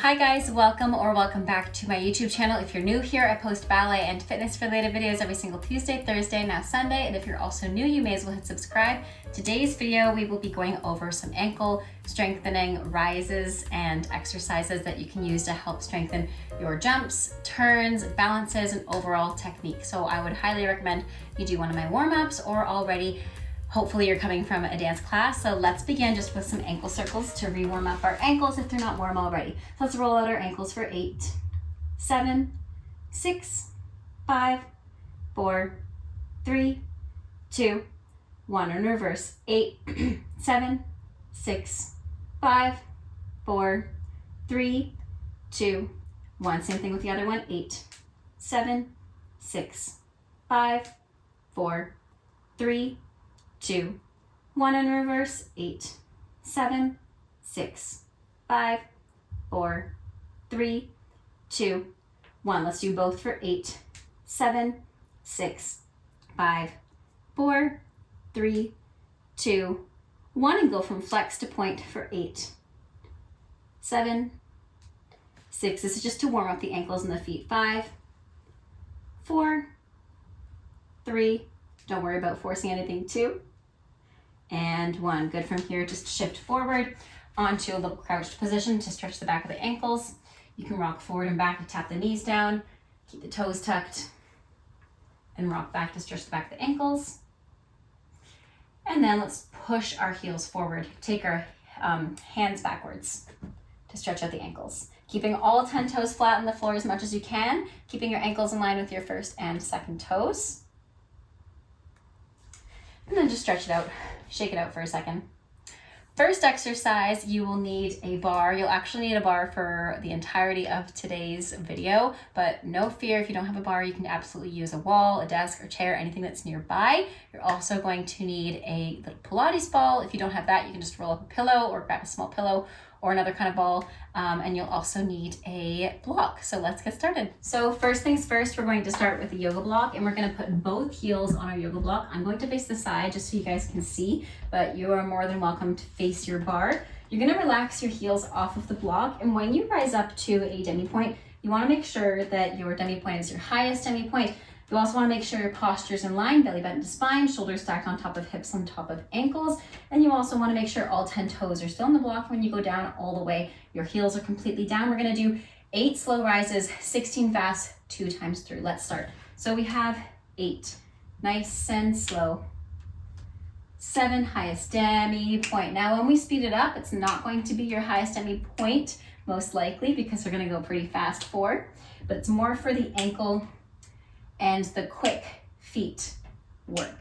Hi guys, welcome back to my YouTube channel. If you're new here, I post ballet and fitness related videos every single Tuesday, Thursday, now Sunday. And if you're also new, you may as well hit subscribe. Today's video, we will be going over some ankle strengthening rises and exercises that you can use to help strengthen your jumps, turns, balances, and overall technique. So I would highly recommend you do one of my warm-ups or already hopefully you're coming from a dance class. So let's begin just with some ankle circles to re-warm up our ankles if they're not warm already. So let's roll out our ankles for 8, 7, 6, 5, 4, 3, 2, 1. In reverse. 8, 7, 6, 5, 4, 3, 2, 1. Same thing with the other one. 8, 7, 6, 5, 4, 3, 2, 1. In reverse. 8, 7, 6, 5, 4, 3, 2, 1. Let's do both for 8, 7, 6, 5, 4, 3, 2, 1. And go from flex to point for 8, 7, 6. This is just to warm up the ankles and the feet. 5, 4, 3. Don't worry about forcing anything. 2, and 1. Good. From here, just shift forward onto a little crouched position to stretch the back of the ankles. You can rock forward and back to tap the knees down, keep the toes tucked, and rock back to stretch the back of the ankles. And then let's push our heels forward. Take our hands backwards to stretch out the ankles. Keeping all 10 toes flat on the floor as much as you can, keeping your ankles in line with your first and second toes. And then just stretch it out. Shake it out for a second. First exercise, you will need a bar. You'll actually need a bar for the entirety of today's video, but no fear if you don't have a bar, you can absolutely use a wall, a desk, or chair, anything that's nearby. You're also going to need a little Pilates ball. If you don't have that, you can just roll up a pillow or grab a small pillow or another kind of ball, and you'll also need a block. So let's get started. So first things first, we're going to start with the yoga block, and we're gonna put both heels on our yoga block. I'm going to face the side just so you guys can see, but you are more than welcome to face your bar. You're gonna relax your heels off of the block, and when you rise up to a demi-point, you wanna make sure that your demi-point is your highest demi-point. You also want to make sure your posture is in line, belly button to spine, shoulders stacked on top of hips on top of ankles. And you also want to make sure all 10 toes are still on the block. When you go down all the way, your heels are completely down. We're going to do 8 slow rises, 16 fast, 2 times through. Let's start. So we have 8, nice and slow. 7, highest demi point. Now when we speed it up, it's not going to be your highest demi point, most likely, because we're going to go pretty fast. 4, but it's more for the ankle and the quick feet work.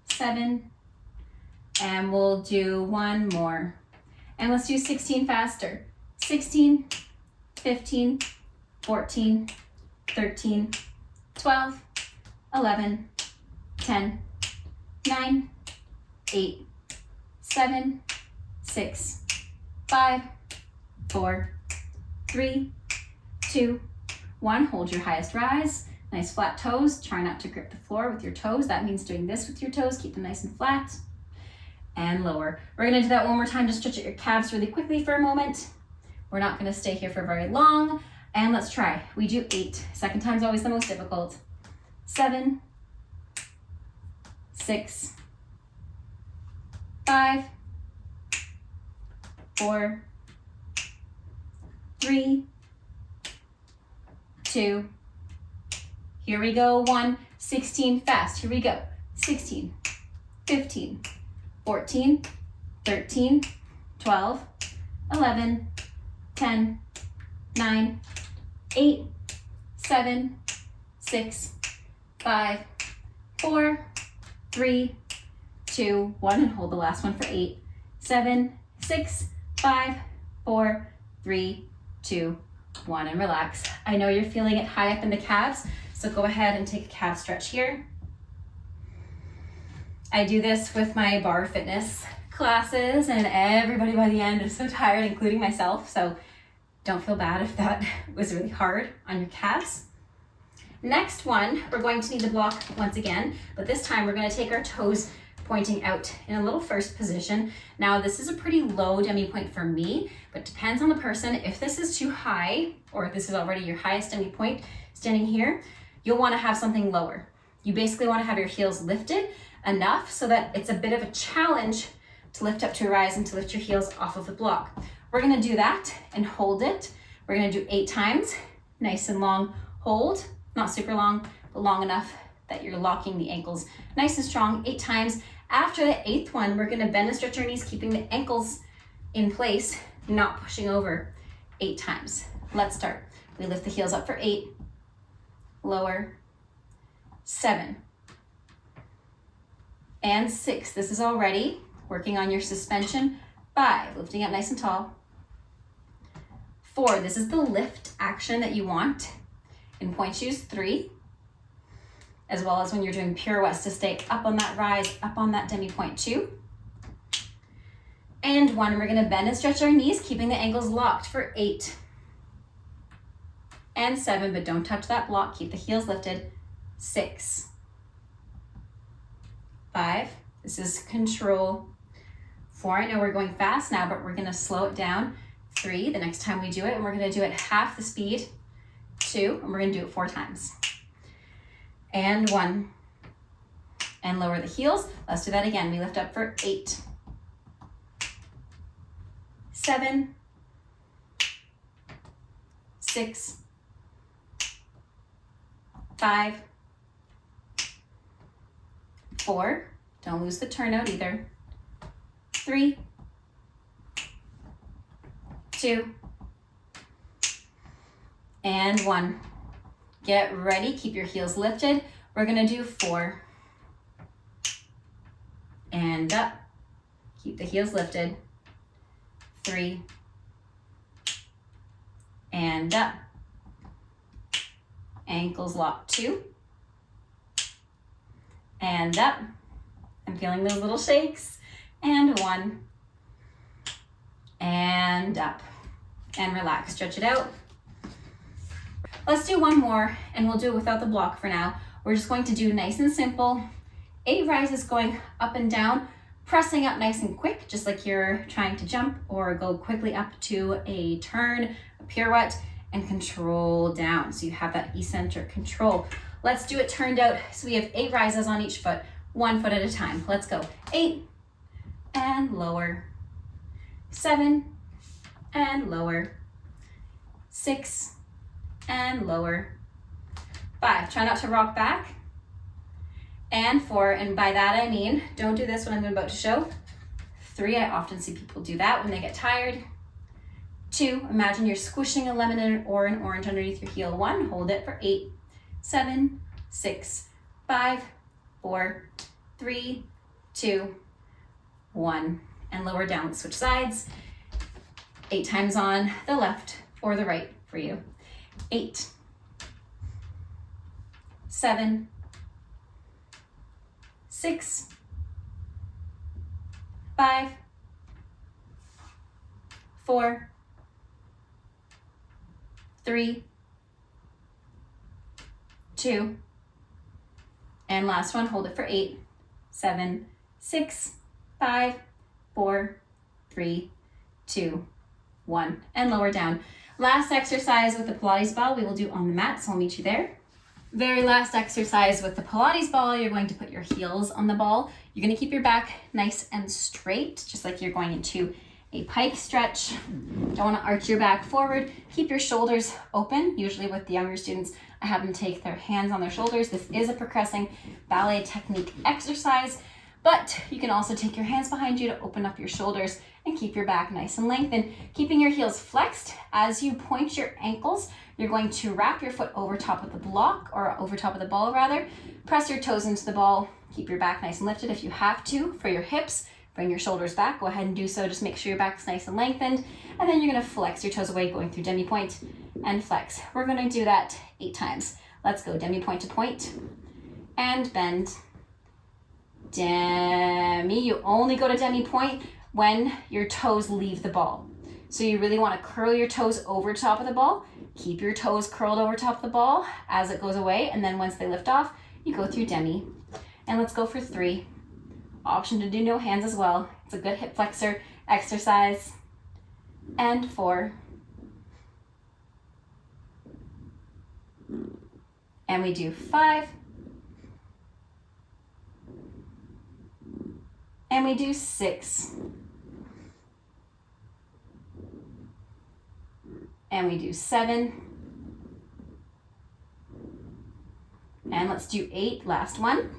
7, and we'll do 1 more. And let's do 16 faster. 16, 15, 14, 13, 12, 11, 10, 9, 8, 7, 6, 5, 4, 3, 2, 1. Hold your highest rise. Nice flat toes. Try not to grip the floor with your toes. That means doing this with your toes. Keep them nice and flat. And lower. We're going to do that one more time. Just stretch out your calves really quickly for a moment. We're not going to stay here for very long. And let's try. We do 8. Second time's always the most difficult. 7, 6, 5, 4, 3, 2, here we go. 1, 16 fast. Here we go. 16, 15, 14, 13, 12, 11, 10, 9, 8, 7, 6, 5, 4, 3, 2, 1. And hold the last one for 8, 7, 6, 5, 4, 3, 2, 1. And relax. I know you're feeling it high up in the calves, so go ahead and take a calf stretch here. I do this with my bar fitness classes, and everybody by the end is so tired, including myself, so don't feel bad if that was really hard on your calves. Next one, we're going to need the block once again, but this time we're going to take our toes pointing out in a little first position. Now this is a pretty low demi-pointe for me, but depends on the person. If this is too high, or if this is already your highest demi-pointe standing here, you'll want to have something lower. You basically want to have your heels lifted enough so that it's a bit of a challenge to lift up to a rise and to lift your heels off of the block. We're going to do that and hold it. We're going to do 8 times, nice and long hold, not super long, but long enough that you're locking the ankles nice and strong, 8 times. After the 8th one, we're going to bend and stretch our knees, keeping the ankles in place, not pushing over, 8 times. Let's start. We lift the heels up for 8, lower, 7, and 6. This is already working on your suspension. 5, lifting up nice and tall. 4, this is the lift action that you want in pointe shoes. 3, as well as when you're doing pirouettes to stay up on that rise, up on that demi-pointe. 2, and 1. We're gonna bend and stretch our knees, keeping the ankles locked for 8 and 7, but don't touch that block, keep the heels lifted. 6, 5, this is control. 4, I know we're going fast now, but we're gonna slow it down. 3, the next time we do it, and we're gonna do it half the speed. 2, and we're gonna do it 4 times. And 1, and lower the heels. Let's do that again. We lift up for 8, 7, 6, 5, 4, don't lose the turnout either. 3, 2, and 1. Get ready, keep your heels lifted. We're gonna do 4, and up. Keep the heels lifted. 3, and up. Ankles locked. 2, and up. I'm feeling those little shakes. And 1, and up. And relax, stretch it out. Let's do one more, and we'll do it without the block for now. We're just going to do nice and simple. 8 rises going up and down, pressing up nice and quick, just like you're trying to jump or go quickly up to a turn, a pirouette, and control down. So you have that eccentric control. Let's do it turned out. So we have 8 rises on each foot, 1 foot at a time. Let's go. 8, and lower. 7, and lower. 6, and lower. 5, try not to rock back. And 4, and by that I mean, don't do this when I'm about to show. 3, I often see people do that when they get tired. 2, imagine you're squishing a lemon or an orange underneath your heel. 1, hold it for 8, 7, 6, 5, 4, 3, 2, 1, and lower down. Switch sides. 8 times on the left or the right for you. 8, 7, 6, 5, 4, 3, 2, and last one, hold it for 8, 7, 6, 5, 4, 3, 2, 1, and lower down. Last exercise with the Pilates ball we will do on the mat, so I'll meet you there. Very last exercise with the Pilates ball, you're going to put your heels on the ball. You're going to keep your back nice and straight, just like you're going into a pike stretch. Don't want to arch your back forward. Keep your shoulders open. Usually with the younger students, I have them take their hands on their shoulders. This is a progressing ballet technique exercise, but you can also take your hands behind you to open up your shoulders and keep your back nice and lengthened. Keeping your heels flexed as you point your ankles, you're going to wrap your foot over top of the block, or over top of the ball rather. Press your toes into the ball. Keep your back nice and lifted if you have to. For your hips, bring your shoulders back. Go ahead and do so. Just make sure your back's nice and lengthened. And then you're gonna flex your toes away, going through demi-pointe and flex. We're gonna do that 8 times. Let's go. Demi-pointe to point and bend. Demi. You only go to demi-pointe when your toes leave the ball. So you really want to curl your toes over top of the ball. Keep your toes curled over top of the ball as it goes away, and then once they lift off, you go through demi. And let's go for 3, Option to do no hands as well. It's a good hip flexor exercise. And 4. And we do 5. And we do 6. And we do 7. And let's do 8, last one.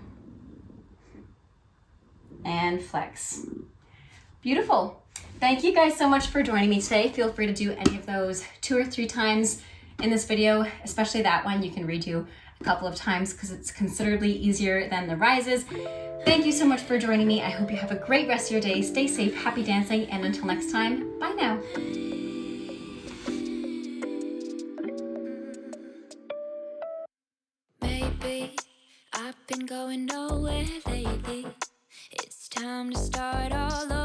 And flex. Beautiful. Thank you guys so much for joining me today. Feel free to do any of those 2 or 3 times in this video, especially that one. You can redo a couple of times because it's considerably easier than the rises. Thank you so much for joining me. I hope you have a great rest of your day. Stay safe, happy dancing, and until next time, bye now. Maybe I've been going nowhere lately. It's time to start all over.